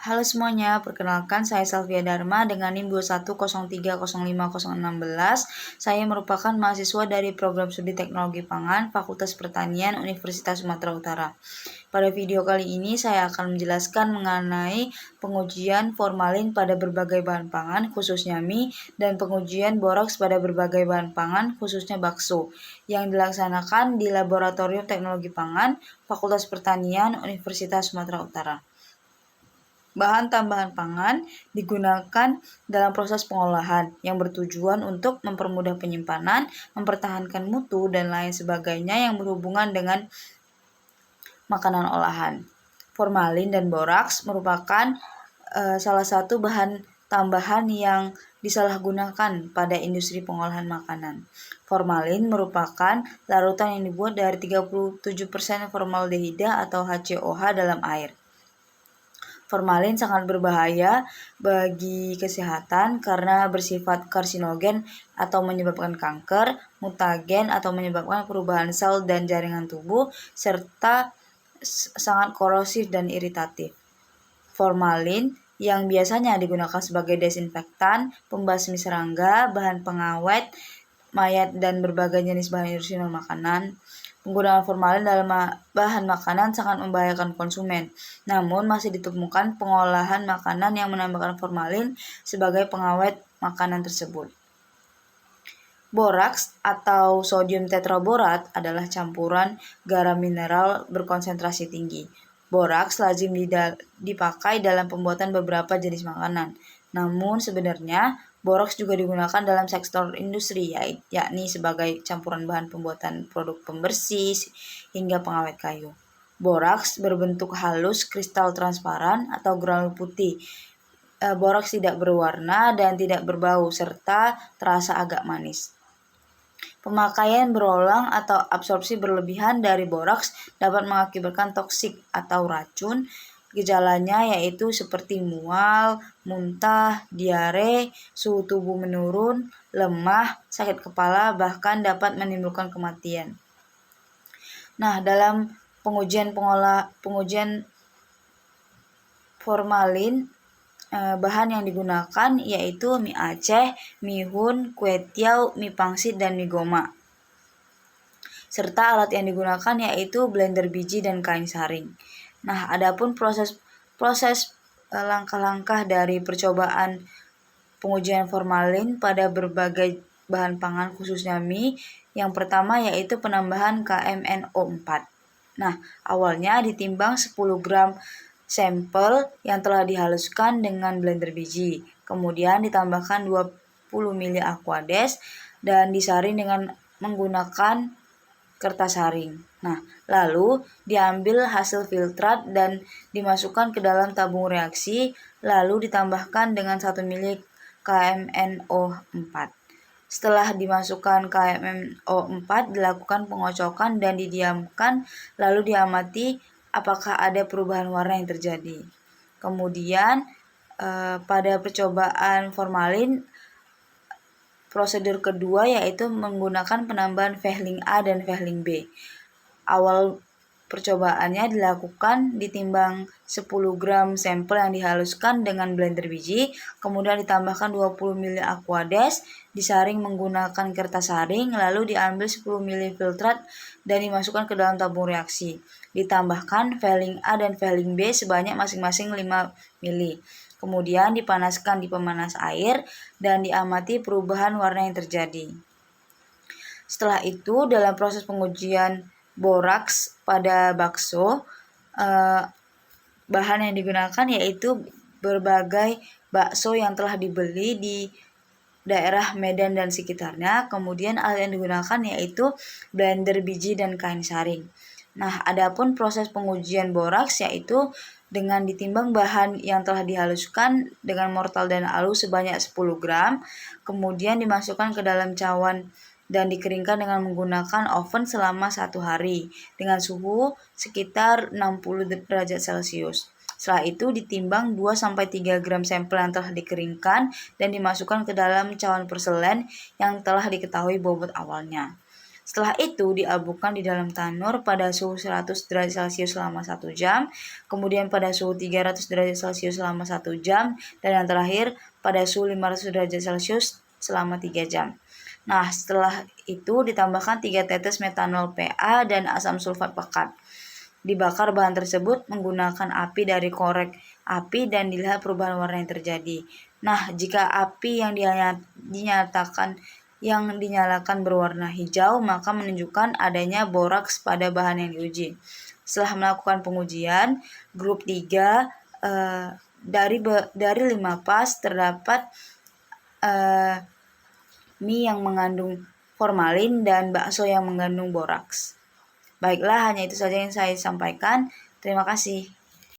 Halo semuanya, perkenalkan saya Salvia Dharma dengan NIM 21030516. Saya merupakan mahasiswa dari Program Studi Teknologi Pangan, Fakultas Pertanian, Universitas Sumatera Utara. Pada video kali ini saya akan menjelaskan mengenai pengujian formalin pada berbagai bahan pangan, khususnya mie, dan pengujian boraks pada berbagai bahan pangan, khususnya bakso, yang dilaksanakan di Laboratorium Teknologi Pangan, Fakultas Pertanian, Universitas Sumatera Utara. Bahan tambahan pangan digunakan dalam proses pengolahan yang bertujuan untuk mempermudah penyimpanan, mempertahankan mutu, dan lain sebagainya yang berhubungan dengan makanan olahan. Formalin dan boraks merupakan salah satu bahan tambahan yang disalahgunakan pada industri pengolahan makanan. Formalin merupakan larutan yang dibuat dari 37% formaldehida atau HCOH dalam air. Formalin sangat berbahaya bagi kesehatan karena bersifat karsinogen atau menyebabkan kanker, mutagen atau menyebabkan perubahan sel dan jaringan tubuh, serta sangat korosif dan iritatif. Formalin yang biasanya digunakan sebagai desinfektan, pembasmi serangga, bahan pengawet, mayat, dan berbagai jenis bahan industri makanan. Penggunaan formalin dalam bahan makanan sangat membahayakan konsumen. Namun masih ditemukan pengolahan makanan yang menambahkan formalin sebagai pengawet makanan tersebut. Boraks atau sodium tetraborat adalah campuran garam mineral berkonsentrasi tinggi. Boraks lazim dipakai dalam pembuatan beberapa jenis makanan. Namun sebenarnya boraks juga digunakan dalam sektor industri, yakni sebagai campuran bahan pembuatan produk pembersih hingga pengawet kayu. Boraks berbentuk halus kristal transparan atau granul putih. Boraks tidak berwarna dan tidak berbau serta terasa agak manis. Pemakaian berulang atau absorpsi berlebihan dari boraks dapat mengakibatkan toksik atau racun. Gejalanya yaitu seperti mual, muntah, diare, suhu tubuh menurun, lemah, sakit kepala, bahkan dapat menimbulkan kematian. Nah, dalam pengujian formalin, bahan yang digunakan yaitu mie Aceh, mie hun, kue tiaw, mie pangsit, dan mie goma. Serta alat yang digunakan yaitu blender biji dan kain saring. Nah, adapun proses langkah-langkah dari percobaan pengujian formalin pada berbagai bahan pangan khususnya mie, yang pertama yaitu penambahan KMNO4. Nah, awalnya ditimbang 10 gram sampel yang telah dihaluskan dengan blender biji. Kemudian ditambahkan 20 ml Aquades dan disaring dengan menggunakan kertas saring. Nah, lalu diambil hasil filtrat dan dimasukkan ke dalam tabung reaksi, lalu ditambahkan dengan 1 ml KMNO4. Setelah dimasukkan KMNO4, dilakukan pengocokan dan didiamkan, lalu diamati apakah ada perubahan warna yang terjadi. Kemudian pada percobaan formalin, prosedur kedua yaitu menggunakan penambahan Vehling A dan Vehling B. Awal percobaannya dilakukan ditimbang 10 gram sampel yang dihaluskan dengan blender biji, kemudian ditambahkan 20 ml Aquades, disaring menggunakan kertas saring, lalu diambil 10 ml filtrat dan dimasukkan ke dalam tabung reaksi. Ditambahkan Vehling A dan Vehling B sebanyak masing-masing 5 ml. Kemudian dipanaskan di pemanas air dan diamati perubahan warna yang terjadi. Setelah itu, dalam proses pengujian boraks pada bakso, bahan yang digunakan yaitu berbagai bakso yang telah dibeli di daerah Medan dan sekitarnya. Kemudian alat yang digunakan yaitu blender biji dan kain saring. Nah, adapun proses pengujian boraks yaitu dengan ditimbang bahan yang telah dihaluskan dengan mortal dan alu sebanyak 10 gram, kemudian dimasukkan ke dalam cawan dan dikeringkan dengan menggunakan oven selama 1 hari dengan suhu sekitar 60 derajat Celcius. Setelah itu ditimbang 2-3 gram sampel yang telah dikeringkan dan dimasukkan ke dalam cawan porselen yang telah diketahui bobot awalnya. Setelah itu diabukan di dalam tanur pada suhu 100 derajat Celcius selama 1 jam, kemudian pada suhu 300 derajat Celcius selama 1 jam, dan yang terakhir pada suhu 500 derajat Celcius selama 3 jam. Nah, setelah itu ditambahkan 3 tetes metanol PA dan asam sulfat pekat. Dibakar bahan tersebut menggunakan api dari korek api dan dilihat perubahan warna yang terjadi. Nah, jika api yang dinyalakan berwarna hijau, maka menunjukkan adanya boraks pada bahan yang diuji. Setelah melakukan pengujian, grup 3 dari 5 pas terdapat mie yang mengandung formalin dan bakso yang mengandung boraks. Baiklah, hanya itu saja yang saya sampaikan. Terima kasih.